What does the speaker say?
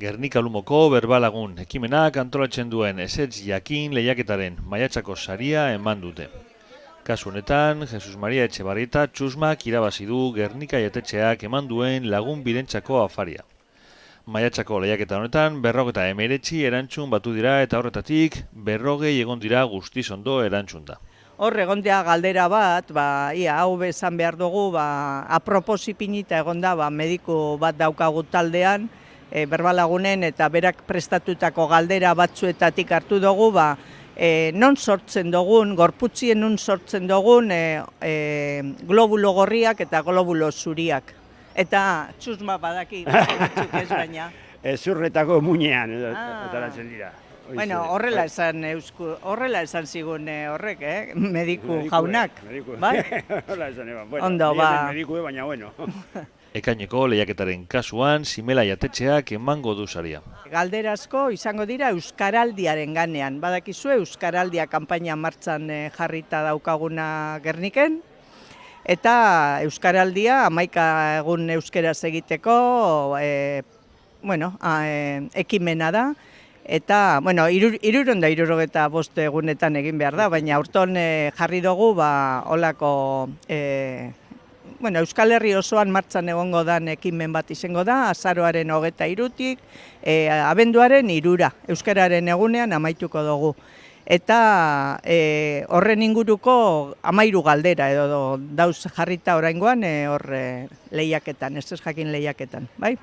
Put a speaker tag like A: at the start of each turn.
A: Gernika Lumoko Berbalagun ekimenak antolatzen duen ezetz jakin lehiaketaren maiatzako saria eman dute. Kasu honetan, Jesus Maria Etxebarrieta txusmak irabazi du Gernika jatetxeak eman duen lagun birentzako afaria. Maiatzako lehiaketa honetan 59 erantzun batu dira eta horretatik 40 egon dira guztiz ondo erantzunda.
B: Hor egondia galdera bat, hau bezan behar dugu, apropos ipinita egonda, mediku bat daukagu taldean, Berbalagunen eta berak prestatutako galdera batzuetatik hartu dugu, non sortzen dugun, gorputzien non sortzen dugun globulo gorriak eta globulo zuriak. Eta txusma badaki, batzuk ez baina.
C: Zurretako muinean, otaratzen dira.
B: Bueno, horrela esan zigun horrek, mediku jaunak. Bai?
C: Horrela esan eban.
B: Ondo,
C: mediku baina bueno.
A: Ekaineko lehiaketaren kasuan, Simela jatetxeak emango du saria.
B: Galderazko izango dira Euskaraldiaren ganean. Badakizue Euskaraldia kanpaina martxan jarrita daukaguna Gerniken. Eta Euskaraldia 11 egun euskeraz egiteko ekimena da. Eta, 365 egunetan egin behar da, baina aurton jarri dugu holako Euskal Herri osoan martxan egongo dan ekimen bat izango da, azaroaren 23-tik, abenduaren 3, Euskararen egunean amaituko dugu. Eta horren inguruko 13 galdera edo dauz jarrita oraingoan lehiaketan, ez jakin lehiaketan, bai?